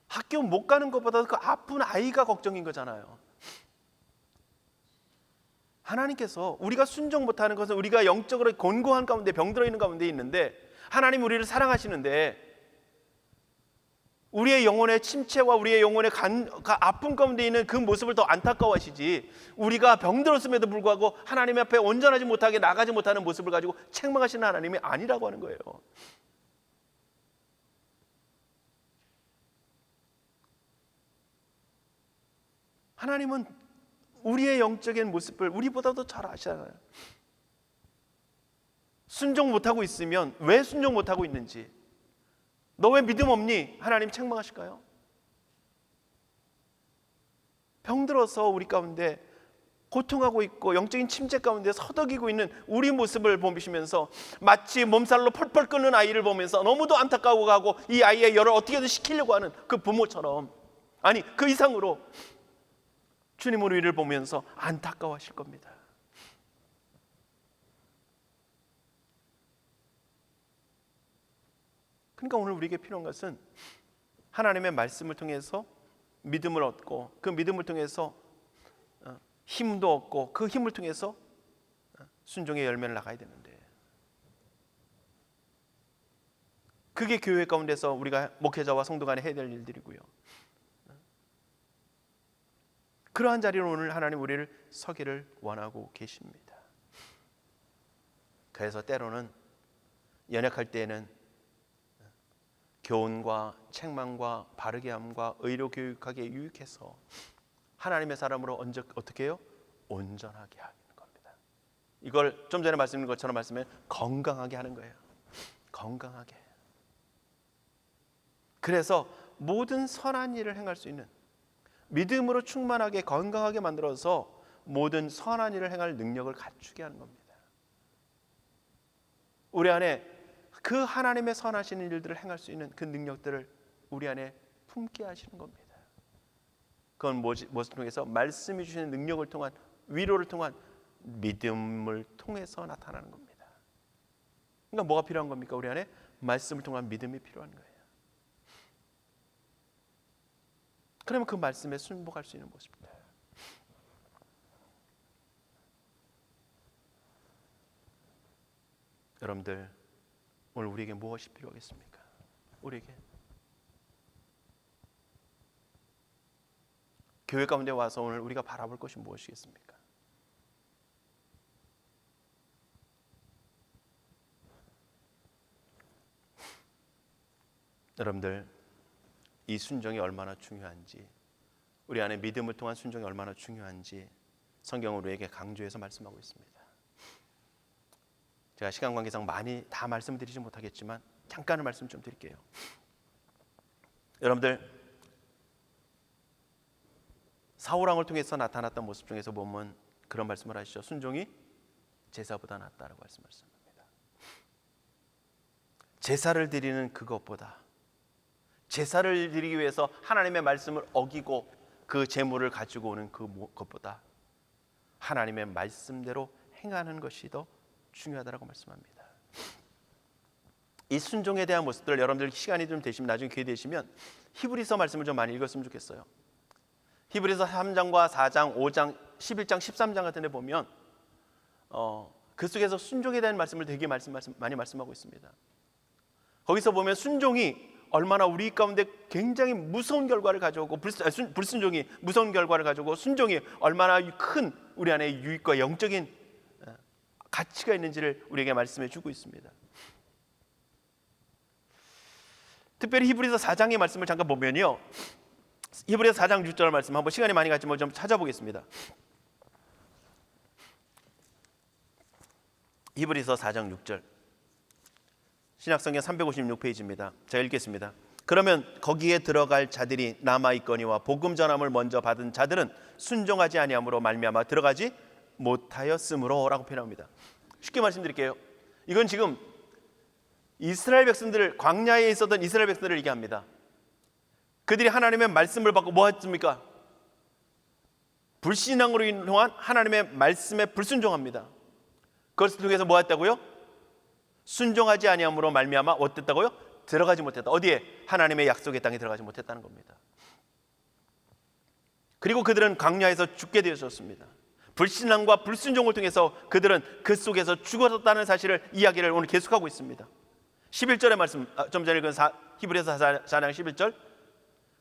학교 못 가는 것보다 그 아픈 아이가 걱정인 거잖아요. 하나님께서 우리가 순종 못하는 것은 우리가 영적으로 곤고한 가운데 병들어 있는 가운데 있는데, 하나님 우리를 사랑하시는데 우리의 영혼의 침체와 우리의 영혼의 아픔 가운데 있는 그 모습을 더 안타까워하시지, 우리가 병들었음에도 불구하고 하나님 앞에 온전하지 못하게 나가지 못하는 모습을 가지고 책망하시는 하나님이 아니라고 하는 거예요. 하나님은 우리의 영적인 모습을 우리보다도 잘 아시잖아요. 순종 못하고 있으면 왜 순종 못하고 있는지, 너 왜 믿음 없니? 하나님 책망하실까요? 병들어서 우리 가운데 고통하고 있고 영적인 침체 가운데 서덕이고 있는 우리 모습을 보시면서 마치 몸살로 펄펄 끓는 아이를 보면서 너무도 안타까워 가고 이 아이의 열을 어떻게든 식히려고 하는 그 부모처럼, 아니 그 이상으로 주님은 우리를 보면서 안타까워하실 겁니다. 그러니까 오늘 우리에게 필요한 것은 하나님의 말씀을 통해서 믿음을 얻고, 그 믿음을 통해서 힘도 얻고, 그 힘을 통해서 순종의 열매를 나가야 되는데, 그게 교회 가운데서 우리가 목회자와 성도 간에 해야 될 일들이고요. 그러한 자리로 오늘 하나님 우리를 서기를 원하고 계십니다. 그래서 때로는 연약할 때에는 교훈과 책망과 바르게 함과 의로 교육하게 유익해서 하나님의 사람으로 어떻게 해요? 온전하게 하는 겁니다. 이걸 좀 전에 말씀드린 것처럼 말씀해 건강하게 하는 거예요. 건강하게. 그래서 모든 선한 일을 행할 수 있는, 믿음으로 충만하게 건강하게 만들어서 모든 선한 일을 행할 능력을 갖추게 하는 겁니다. 우리 안에 그 하나님의 선하신 일들을 행할 수 있는 그 능력들을 우리 안에 품게 하시는 겁니다. 그건 무엇을 통해서? 말씀이 주시는 능력을 통한, 위로를 통한 믿음을 통해서 나타나는 겁니다. 그러니까 뭐가 필요한 겁니까? 우리 안에 말씀을 통한 믿음이 필요한 거예요. 그러면 그 말씀에 순복할 수 있는 모습입니다. 여러분들 오늘 우리에게 무엇이 필요하겠습니까? 우리에게 교회 가운데 와서 오늘 우리가 바라볼 것이 무엇이겠습니까? 여러분들 이 순종이 얼마나 중요한지, 우리 안에 믿음을 통한 순종이 얼마나 중요한지 성경은 우리에게 강조해서 말씀하고 있습니다. 제가 시간 관계상 많이 다 말씀드리지 못하겠지만 잠깐의 말씀 좀 드릴게요. 여러분들 사울왕을 통해서 나타났던 모습 중에서 보면 그런 말씀을 하시죠. 순종이 제사보다 낫다라고 말씀하셨습니다. 제사를 드리는 그것보다, 제사를 드리기 위해서 하나님의 말씀을 어기고 그 제물을 가지고 오는 그것보다 하나님의 말씀대로 행하는 것이 더 중요하다고 말씀합니다. 이 순종에 대한 모습들 여러분들 시간이 좀 되시면 나중에 기회 되시면 히브리서 말씀을 좀 많이 읽었으면 좋겠어요. 히브리서 3장과 4장, 5장, 11장, 13장 같은 데 보면 그 속에서 순종에 대한 말씀을 되게 많이 말씀하고 있습니다. 거기서 보면 순종이 얼마나 우리 가운데 굉장히 무서운 결과를 가져오고 불순종이 무서운 결과를 가져오고 순종이 얼마나 큰 우리 안에 유익과 영적인 가치가 있는지를 우리에게 말씀해 주고 있습니다. 특별히 히브리서 4장의 말씀을 잠깐 보면요, 히브리서 4장 6절 말씀 한번 시간이 많이 갔지만 좀 찾아보겠습니다. 히브리서 4장 6절 신약성경 356페이지입니다. 제가 읽겠습니다. 그러면 거기에 들어갈 자들이 남아있거니와 복음 전함을 먼저 받은 자들은 순종하지 아니함으로 말미암아 들어가지 못하였으므로 라고 표현합니다. 쉽게 말씀드릴게요. 이건 지금 이스라엘 백성들을, 광야에 있었던 이스라엘 백성들을 얘기합니다. 그들이 하나님의 말씀을 받고 뭐 했습니까? 불신앙으로 인한 하나님의 말씀에 불순종합니다. 그것을 통해서 뭐 했다고요? 순종하지 아니함으로 말미암아 어땠다고요? 들어가지 못했다. 어디에? 하나님의 약속의 땅에 들어가지 못했다는 겁니다. 그리고 그들은 광야에서 죽게 되었습니다. 불신앙과 불순종을 통해서 그들은 그 속에서 죽었다는 사실을 이야기를 오늘 계속하고 있습니다. 11절의 말씀, 좀 전에 읽은 히브리서 4장 11절,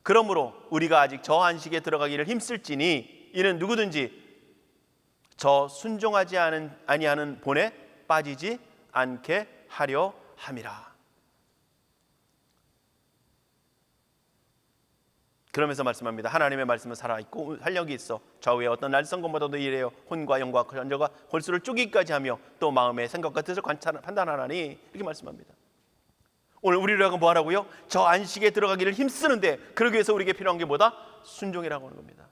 그러므로 우리가 아직 저 안식에 들어가기를 힘쓸지니 이는 누구든지 저 순종하지 아니하는 본에 빠지지 않게 하려 함이라. 그러면서 말씀합니다. 하나님의 말씀은 살아있고 활력이 있어 좌우에 어떤 날성검보다도 이래요 혼과 영과 전적과 골수를 쪼기까지 하며 또 마음의 생각과 뜻을 판단하나니, 이렇게 말씀합니다. 오늘 우리라고 뭐 하라고요? 저 안식에 들어가기를 힘쓰는데 그러기 위해서 우리에게 필요한 게 뭐다? 순종이라고 하는 겁니다.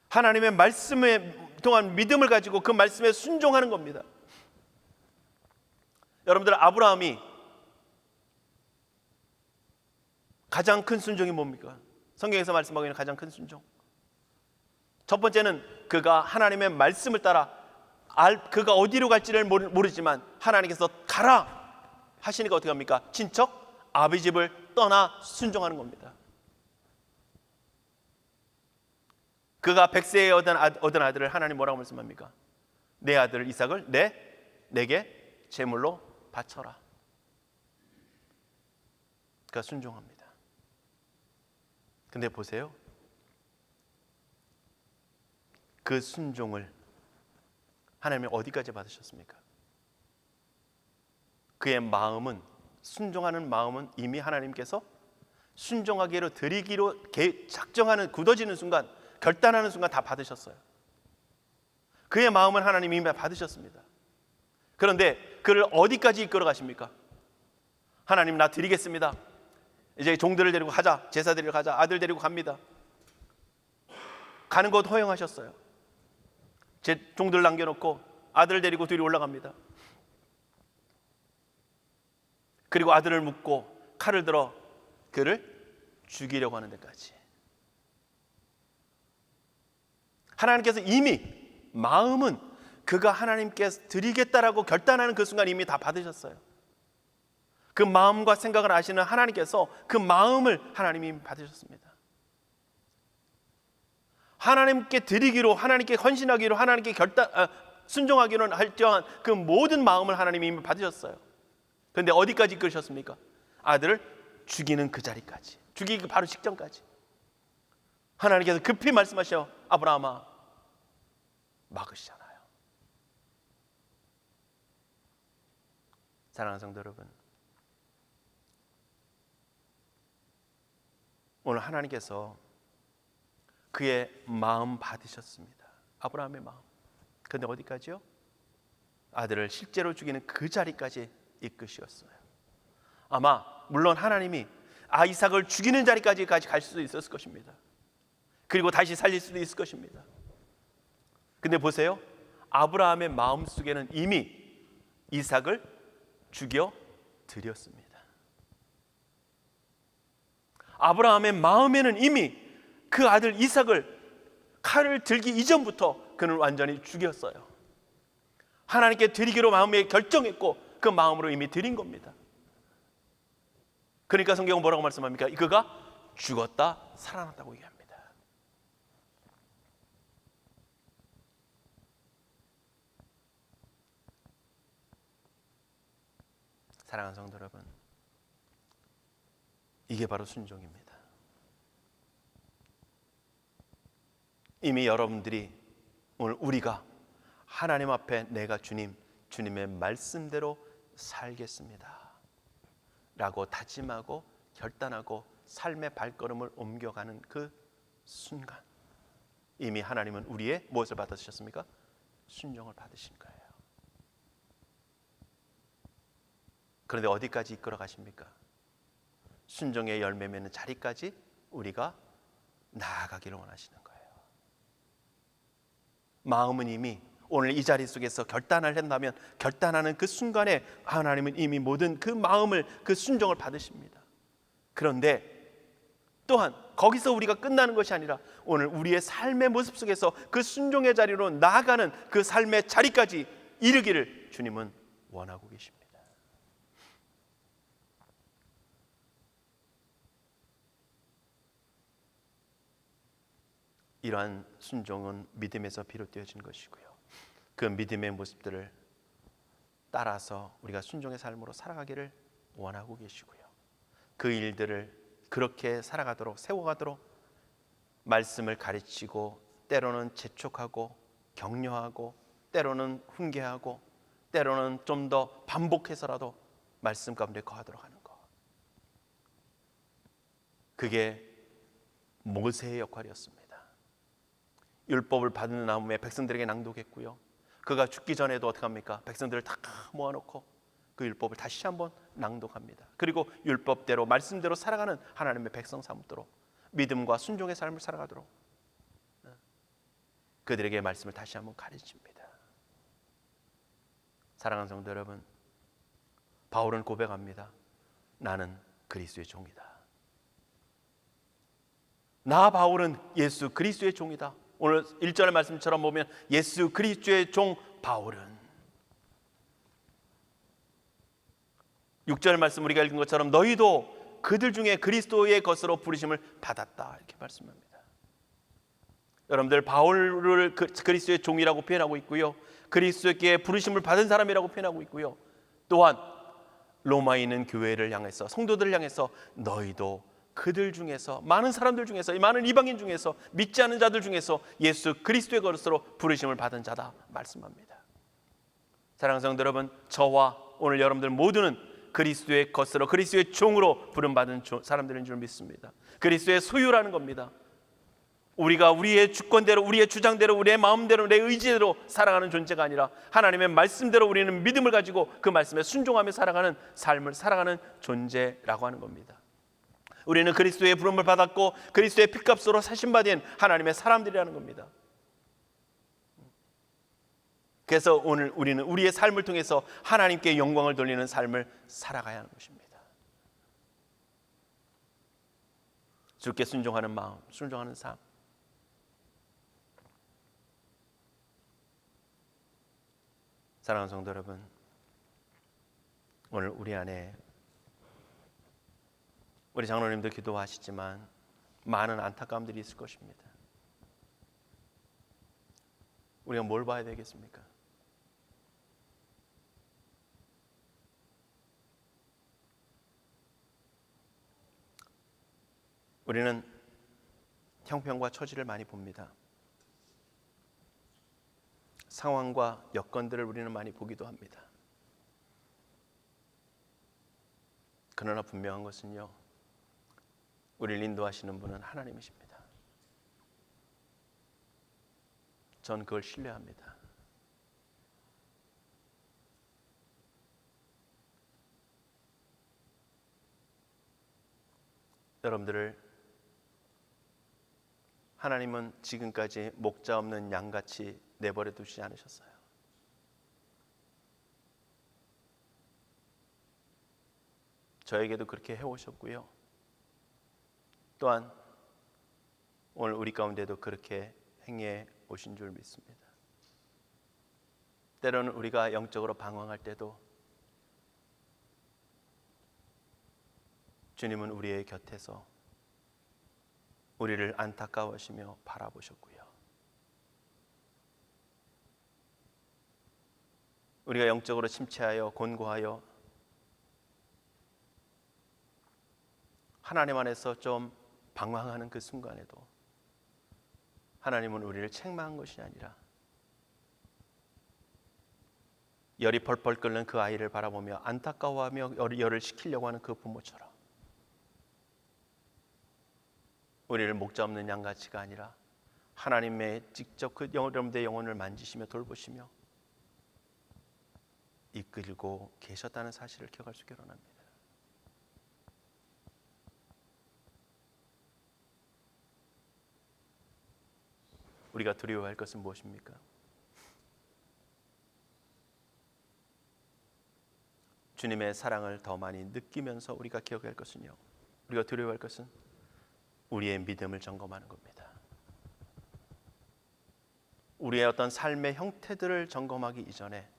하나님의 말씀에 동안 믿음을 가지고 그 말씀에 순종하는 겁니다. 여러분들, 아브라함이 가장 큰 순종이 뭡니까? 성경에서 말씀하고 있는 가장 큰 순종, 첫 번째는 그가 하나님의 말씀을 따라 그가 어디로 갈지를 모르지만 하나님께서 가라 하시니까 어떻게 합니까? 친척 아비 집을 떠나 순종하는 겁니다. 그가 100세에 얻은 아들을 하나님 뭐라고 말씀합니까? 내 아들 이삭을 내게 제물로 바쳐라. 그가 순종합니다. 근데 보세요, 그 순종을 하나님이 어디까지 받으셨습니까? 그의 마음은, 순종하는 마음은 이미 하나님께서 순종하기로 드리기로 작정하는, 굳어지는 순간, 결단하는 순간 다 받으셨어요. 그의 마음은 하나님이 이미 받으셨습니다. 그런데 그를 어디까지 이끌어 가십니까? 하나님, 나 드리겠습니다. 이제 종들을 데리고 가자, 제사 드리러 가자. 아들 데리고 갑니다. 가는 것 허용하셨어요. 제 종들 남겨놓고 아들 데리고 둘이 올라갑니다. 그리고 아들을 묶고 칼을 들어 그를 죽이려고 하는 데까지. 하나님께서 이미 마음은 그가 하나님께 드리겠다라고 결단하는 그 순간 이미 다 받으셨어요. 그 마음과 생각을 아시는 하나님께서 그 마음을 하나님이 받으셨습니다. 하나님께 드리기로, 하나님께 헌신하기로, 하나님께 순종하기는 할정한 그 모든 마음을 하나님이 이미 받으셨어요. 그런데 어디까지 이끌으셨습니까? 아들을 죽이는 그 자리까지, 죽이기 바로 직전까지. 하나님께서 급히 말씀하셔, 아브라함아, 막으시잖아요. 사랑하는 성도 여러분, 오늘 하나님께서 그의 마음 받으셨습니다. 아브라함의 마음. 그런데 어디까지요? 아들을 실제로 죽이는 그 자리까지 이끄셨어요. 아마 물론 하나님이 이삭을 죽이는 자리까지 갈 수도 있었을 것입니다. 그리고 다시 살릴 수도 있을 것입니다. 근데 보세요, 아브라함의 마음속에는 이미 이삭을 죽여 드렸습니다. 아브라함의 마음에는 이미 그 아들 이삭을 칼을 들기 이전부터 그는 완전히 죽였어요. 하나님께 드리기로 마음에 결정했고 그 마음으로 이미 드린 겁니다. 그러니까 성경은 뭐라고 말씀합니까? 그가 죽었다 살아났다고 얘기합니다. 사랑하는 성도 여러분, 이게 바로 순종입니다. 이미 여러분들이 오늘 우리가 하나님 앞에 내가 주님의 말씀대로 살겠습니다 라고 다짐하고 결단하고 삶의 발걸음을 옮겨가는 그 순간, 이미 하나님은 우리의 무엇을 받으셨습니까? 순종을 받으신 거예요. 그런데 어디까지 이끌어 가십니까? 순종의 열매 맺는 자리까지 우리가 나아가기를 원하시는 거예요. 마음은 이미 오늘 이 자리 속에서 결단을 한다면 결단하는 그 순간에 하나님은 이미 모든 그 마음을, 그 순종을 받으십니다. 그런데 또한 거기서 우리가 끝나는 것이 아니라 오늘 우리의 삶의 모습 속에서 그 순종의 자리로 나아가는 그 삶의 자리까지 이르기를 주님은 원하고 계십니다. 이러한 순종은 믿음에서 비롯되어진 것이고요. 그 믿음의 모습들을 따라서 우리가 순종의 삶으로 살아가기를 원하고 계시고요. 그 일들을 그렇게 살아가도록, 세워가도록 말씀을 가르치고, 때로는 재촉하고 격려하고, 때로는 훈계하고, 때로는 좀 더 반복해서라도 말씀 가운데 거하도록 하는 것, 그게 모세의 역할이었습니다. 율법을 받은 다음에 백성들에게 낭독했고요. 그가 죽기 전에도 어떻게 합니까? 백성들을 다 모아놓고 그 율법을 다시 한번 낭독합니다. 그리고 율법대로 말씀대로 살아가는 하나님의 백성 삼도록, 믿음과 순종의 삶을 살아가도록 그들에게 말씀을 다시 한번 가르칩니다. 사랑하는 성도 여러분, 바울은 고백합니다. 나는 그리스도의 종이다. 나 바울은 예수 그리스도의 종이다. 오늘 1절의 말씀처럼 보면 예수 그리스도의 종 바울은, 6절 말씀 우리가 읽은 것처럼 너희도 그들 중에 그리스도의 것으로 부르심을 받았다 이렇게 말씀합니다. 여러분들, 바울을 그리스도의 종이라고 표현하고 있고요, 그리스도께 부르심을 받은 사람이라고 표현하고 있고요, 또한 로마에 있는 교회를 향해서, 성도들을 향해서 너희도 그들 중에서, 많은 사람들 중에서, 많은 이방인 중에서, 믿지 않는 자들 중에서 예수 그리스도의 것으로 부르심을 받은 자다 말씀합니다. 사랑하는 성도 여러분, 저와 오늘 여러분들 모두는 그리스도의 것으로, 그리스도의 종으로 부름받은 사람들인 줄 믿습니다. 그리스도의 소유라는 겁니다. 우리가 우리의 주권대로, 우리의 주장대로, 우리의 마음대로, 내 의지대로 살아가는 존재가 아니라 하나님의 말씀대로 우리는 믿음을 가지고 그 말씀에 순종하며 살아가는 삶을 살아가는 존재라고 하는 겁니다. 우리는 그리스도의 부름을 받았고 그리스도의 핏값으로 사신받은 하나님의 사람들이라는 겁니다. 그래서 오늘 우리는 우리의 삶을 통해서 하나님께 영광을 돌리는 삶을 살아가야 하는 것입니다. 주께 순종하는 마음, 순종하는 삶. 사랑하는 성도 여러분, 오늘 우리 안에, 우리 장로님도 기도하시지만 많은 안타까움들이 있을 것입니다. 우리가 뭘 봐야 되겠습니까? 우리는 형편과 처지를 많이 봅니다. 상황과 여건들을 우리는 많이 보기도 합니다. 그러나 분명한 것은요, 우리를 인도하시는 분은 하나님이십니다. 전 그걸 신뢰합니다. 여러분들을 하나님은 지금까지 목자 없는 양같이 내버려 두지 않으셨어요. 저에게도 그렇게 해오셨고요. 또한 오늘 우리 가운데도 그렇게 행해 오신 줄 믿습니다. 때로는 우리가 영적으로 방황할 때도 주님은 우리의 곁에서 우리를 안타까워하시며 바라보셨고요. 우리가 영적으로 침체하여 곤고하여 하나님 안에서 좀 방황하는 그 순간에도 하나님은 우리를 책망한 것이 아니라 열이 펄펄 끓는 그 아이를 바라보며 안타까워하며 열을 식히려고 하는 그 부모처럼 우리를 목자 없는 양같이가 아니라 하나님의 직접 그 여러분들의 영혼을 만지시며 돌보시며 이끌고 계셨다는 사실을 기억할 수 있기를 원합니다. 우리가 두려워할 것은 무엇입니까? 주님의 사랑을 더 많이 느끼면서 우리가 기억할 것은요, 우리가 두려워할 것은 우리의 믿음을 점검하는 겁니다. 우리의 어떤 삶의 형태들을 점검하기 이전에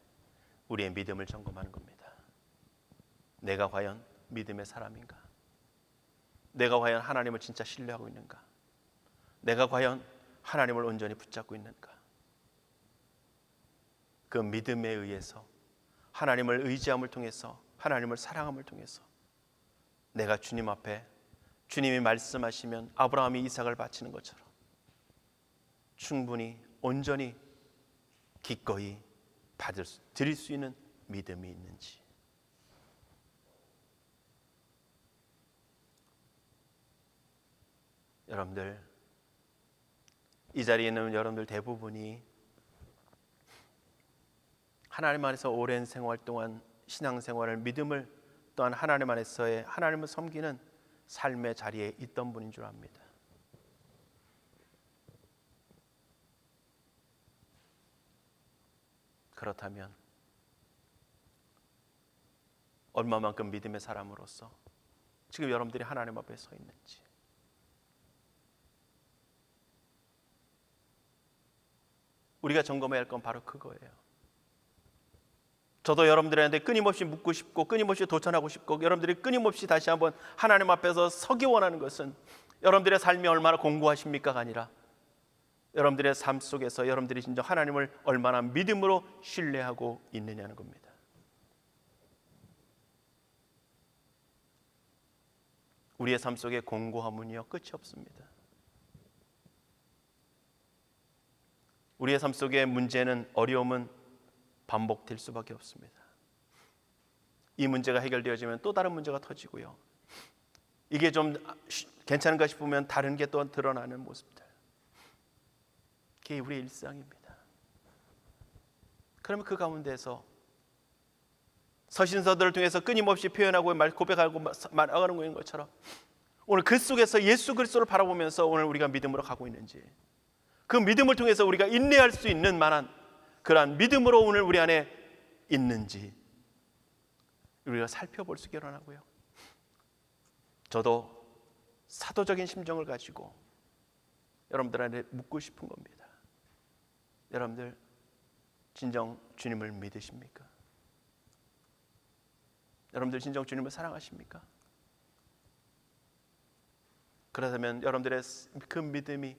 우리의 믿음을 점검하는 겁니다. 내가 과연 믿음의 사람인가? 내가 과연 하나님을 진짜 신뢰하고 있는가? 내가 과연 하나님을 온전히 붙잡고 있는가? 그 믿음에 의해서 하나님을 의지함을 통해서 하나님을 사랑함을 통해서 내가 주님 앞에 주님이 말씀하시면 아브라함이 이삭을 바치는 것처럼 충분히 온전히 기꺼이 드릴 수 있는 믿음이 있는지, 여러분들 이 자리에 있는 여러분들 대부분이 하나님 안에서 오랜 생활 동안 신앙생활을 믿음을 또한 하나님 안에서의 하나님을 섬기는 삶의 자리에 있던 분인 줄 압니다. 그렇다면 얼마만큼 믿음의 사람으로서 지금 여러분들이 하나님 앞에 서 있는지, 우리가 점검해야 할 건 바로 그거예요. 저도 여러분들한테 끊임없이 묻고 싶고 끊임없이 도전하고 싶고 여러분들이 끊임없이 다시 한번 하나님 앞에서 서기 원하는 것은 여러분들의 삶이 얼마나 공고하십니까가 아니라 여러분들의 삶 속에서 여러분들이 진짜 하나님을 얼마나 믿음으로 신뢰하고 있느냐는 겁니다. 우리의 삶 속에 공고함은요 끝이 없습니다. 우리의 삶 속에 문제는, 어려움은 반복될 수밖에 없습니다. 이 문제가 해결되어지면 또 다른 문제가 터지고요, 이게 좀 괜찮은가 싶으면 다른 게 또 드러나는 모습들, 그게 우리의 일상입니다. 그러면 그 가운데서 서신서들을 통해서 끊임없이 표현하고 고백하고 말하는 것처럼 오늘 그 속에서 예수 그리스도를 바라보면서 오늘 우리가 믿음으로 가고 있는지, 그 믿음을 통해서 우리가 인내할 수 있는 만한 그러한 믿음으로 오늘 우리 안에 있는지 우리가 살펴볼 수 있게 원하고요. 저도 사도적인 심정을 가지고 여러분들한테 묻고 싶은 겁니다. 여러분들 진정 주님을 믿으십니까? 여러분들 진정 주님을 사랑하십니까? 그렇다면 여러분들의 그 믿음이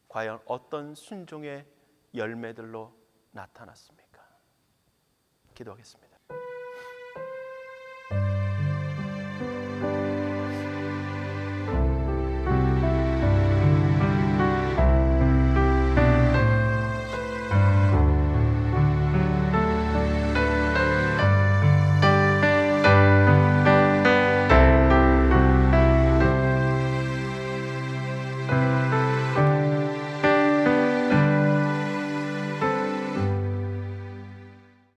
과연 어떤 순종의 열매들로 나타났습니까? 기도하겠습니다.